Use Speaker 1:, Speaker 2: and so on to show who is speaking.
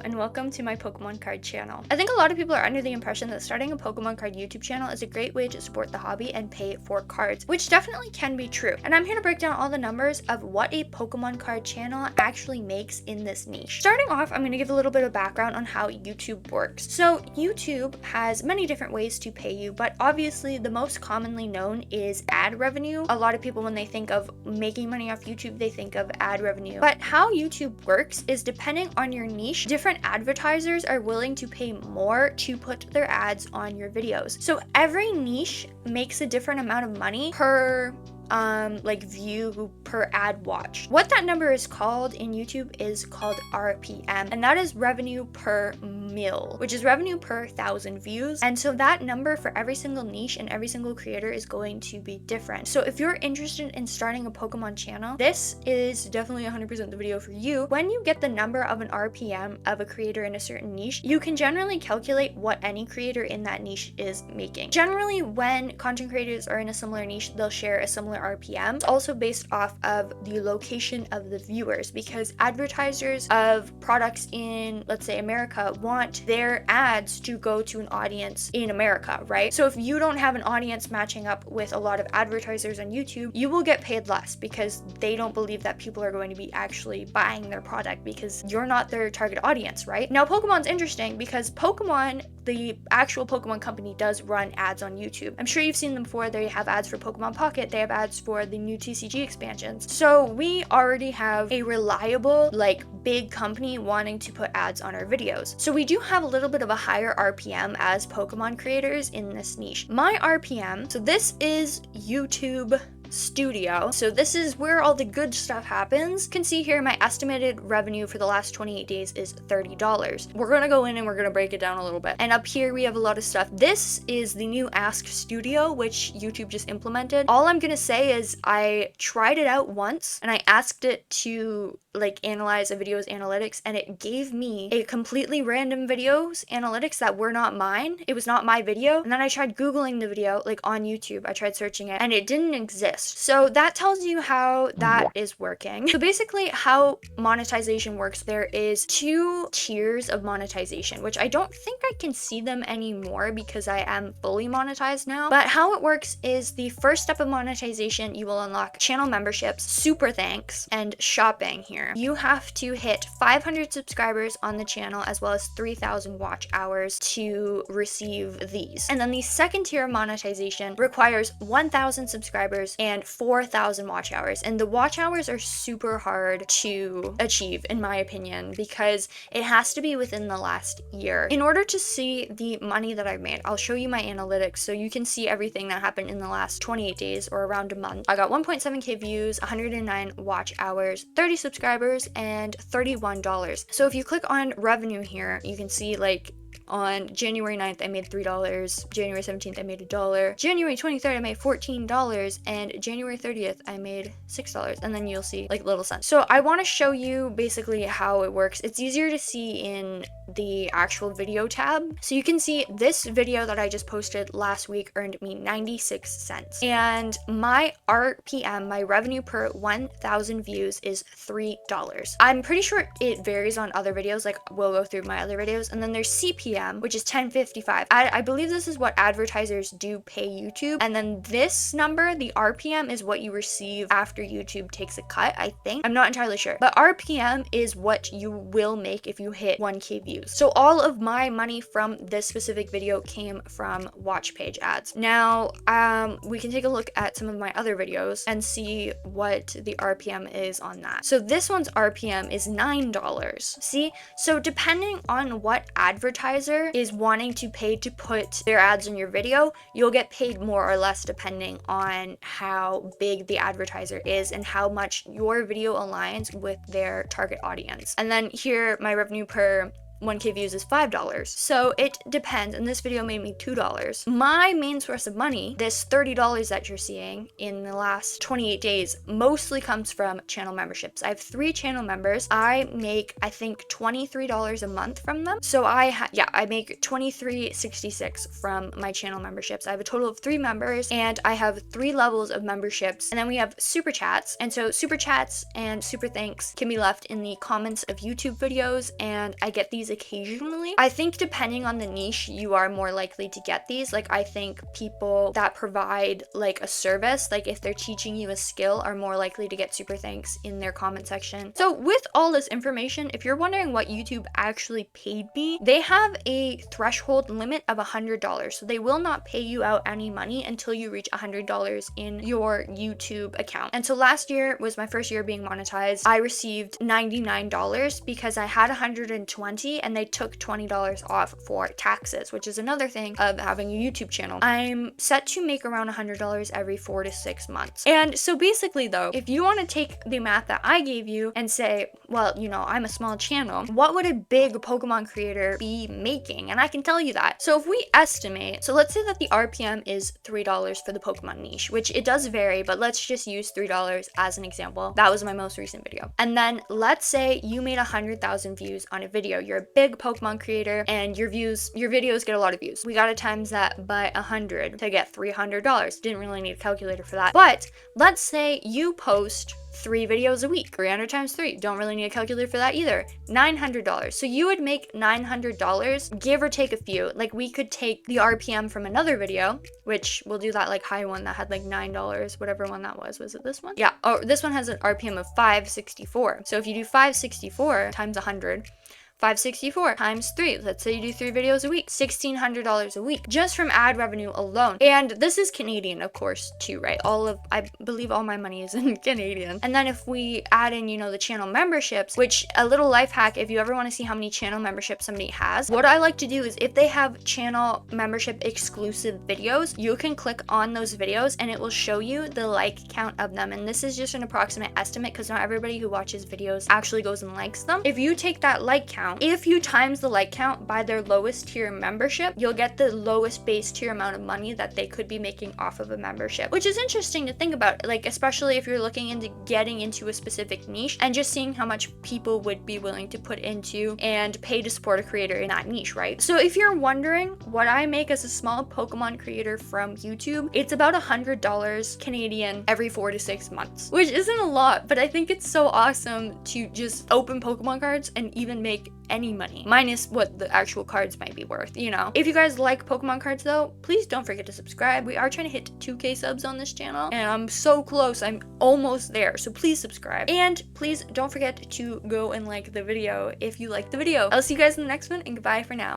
Speaker 1: and welcome to my Pokemon card channel. I think a lot of people are under the impression that starting a Pokemon card YouTube channel is a great way to support the hobby and pay for cards, which definitely can be true. And I'm here to break down all the numbers of what a Pokemon card channel actually makes in this niche. Starting off, I'm going to give a little bit of background on how YouTube works. So YouTube has many different ways to pay you, but obviously the most commonly known is ad revenue. A lot of people, when they think of making money off YouTube, they think of ad revenue. But how YouTube works is depending on your niche, different advertisers are willing to pay more to put their ads on your videos. So every niche makes a different amount of money per view per ad watch. What that number is called in YouTube is called RPM, and that is revenue per mil, which is revenue per 1,000 views. And so that number for every single niche and every single creator is going to be different. So if you're interested in starting a Pokemon channel, this is definitely 100% the video for you. When you get the number of an RPM of a creator in a certain niche, you can generally calculate what any creator in that niche is making. Generally, when content creators are in a similar niche, they'll share a similar RPM. It's also based off of the location of the viewers, because advertisers of products in, let's say, America want their ads to go to an audience in America, right? So if you don't have an audience matching up with a lot of advertisers on YouTube, you will get paid less because they don't believe that people are going to be actually buying their product because you're not their target audience, right? Now, Pokemon's interesting because Pokemon, the actual Pokemon company, does run ads on YouTube. I'm sure you've seen them before. They have ads for Pokemon Pocket. They have ads for the new TCG expansions. So we already have a reliable, big company wanting to put ads on our videos. So we do have a little bit of a higher RPM as Pokemon creators in this niche. My RPM, so this is YouTube Studio. So this is where all the good stuff happens. You can see here my estimated revenue for the last 28 days is $30. We're gonna go in and we're gonna break it down a little bit. And up here we have a lot of stuff. This is the new Ask Studio, which YouTube just implemented. All I'm gonna say is I tried it out once and I asked it to analyze a video's analytics, and it gave me a completely random video's analytics that were not mine. It was not my video. And then I tried Googling the video on YouTube. I tried searching it and it didn't exist. So that tells you how that is working. So basically how monetization works, there is 2 tiers of monetization, which I don't think I can see them anymore because I am fully monetized now. But how it works is the first step of monetization, you will unlock channel memberships, super thanks, and shopping here. You have to hit 500 subscribers on the channel as well as 3,000 watch hours to receive these. And then the second tier of monetization requires 1,000 subscribers and 4,000 watch hours. And the watch hours are super hard to achieve, in my opinion, because it has to be within the last year. In order to see the money that I've made, I'll show you my analytics so you can see everything that happened in the last 28 days or around a month. I got 1.7k views, 109 watch hours, 30 subscribers, and $31. So if you click on revenue here, you can see on January 9th, I made $3. January 17th, I made $1. January 23rd, I made $14. And January 30th, I made $6. And then you'll see little cents. So I want to show you basically how it works. It's easier to see in the actual video tab. So you can see this video that I just posted last week earned me 96 cents. And my RPM, my revenue per 1,000 views, is $3. I'm pretty sure it varies on other videos. We'll go through my other videos. And then there's CPM, which is 10.55. I believe this is what advertisers do pay YouTube. And then this number, the RPM, is what you receive after YouTube takes a cut, I think. I'm not entirely sure. But RPM is what you will make if you hit 1K views. So all of my money from this specific video came from watch page ads. Now, we can take a look at some of my other videos and see what the RPM is on that. So this one's RPM is $9. See? So depending on what advertiser is wanting to pay to put their ads in your video, you'll get paid more or less depending on how big the advertiser is and how much your video aligns with their target audience. And then here, my revenue per 1K views is $5. So it depends, and this video made me $2. My main source of money, this $30 that you're seeing in the last 28 days, mostly comes from channel memberships. I have 3 channel members. I make, I think, $23 a month from them. So I make $23.66 from my channel memberships. I have a total of 3 members, and I have 3 levels of memberships. And then we have super chats. And so super chats and super thanks can be left in the comments of YouTube videos, and I get these occasionally. I think depending on the niche, you are more likely to get these. Like, I think people that provide like a service, like if they're teaching you a skill, are more likely to get super thanks in their comment section. So with all this information, if you're wondering what YouTube actually paid me, they have a threshold limit of $100. So they will not pay you out any money until you reach $100 in your YouTube account. And so last year was my first year being monetized. I received $99 because I had 120 and they took $20 off for taxes, which is another thing of having a YouTube channel. I'm set to make around $100 every 4 to 6 months. And so basically though, if you want to take the math that I gave you and say, well, you know, I'm a small channel, what would a big Pokemon creator be making? And I can tell you that. So if we estimate, so let's say that the RPM is $3 for the Pokemon niche, which it does vary, but let's just use $3 as an example. That was my most recent video. And then let's say you made 100,000 views on a video. You're a big Pokemon creator and your videos get a lot of views. We gotta times that by 100 to get $300. Didn't really need a calculator for that. But let's say you post 3 videos a week. 300 times 3. Don't really need a calculator for that either. $900. So you would make $900, give or take a few. Like, we could take the RPM from another video, which we'll do that like high one that had like $9, whatever one that was. Was it this one? Yeah. Oh, this one has an RPM of 564. So if you do 564 times 100, 564 times 3. Let's say you do 3 videos a week, $1,600 a week just from ad revenue alone. And this is Canadian, of course, too, right? I believe all my money is in Canadian. And then if we add in, you know, the channel memberships, which a little life hack, if you ever want to see how many channel memberships somebody has, what I like to do is if they have channel membership exclusive videos, you can click on those videos and it will show you the like count of them. And this is just an approximate estimate because not everybody who watches videos actually goes and likes them. If you take that like count, if you times the like count by their lowest tier membership, you'll get the lowest base tier amount of money that they could be making off of a membership, which is interesting to think about, like especially if you're looking into getting into a specific niche and just seeing how much people would be willing to put into and pay to support a creator in that niche, right? So if you're wondering what I make as a small Pokemon creator from YouTube, it's about $100 Canadian every 4 to 6 months, which isn't a lot, but I think it's so awesome to just open Pokemon cards and even make any money, minus what the actual cards might be worth, you know. If you guys like Pokemon cards though, please don't forget to subscribe. We are trying to hit 2K subs on this channel and I'm so close. I'm almost there, so please subscribe. And please don't forget to go and like the video if you like the video. I'll see you guys in the next one and goodbye for now.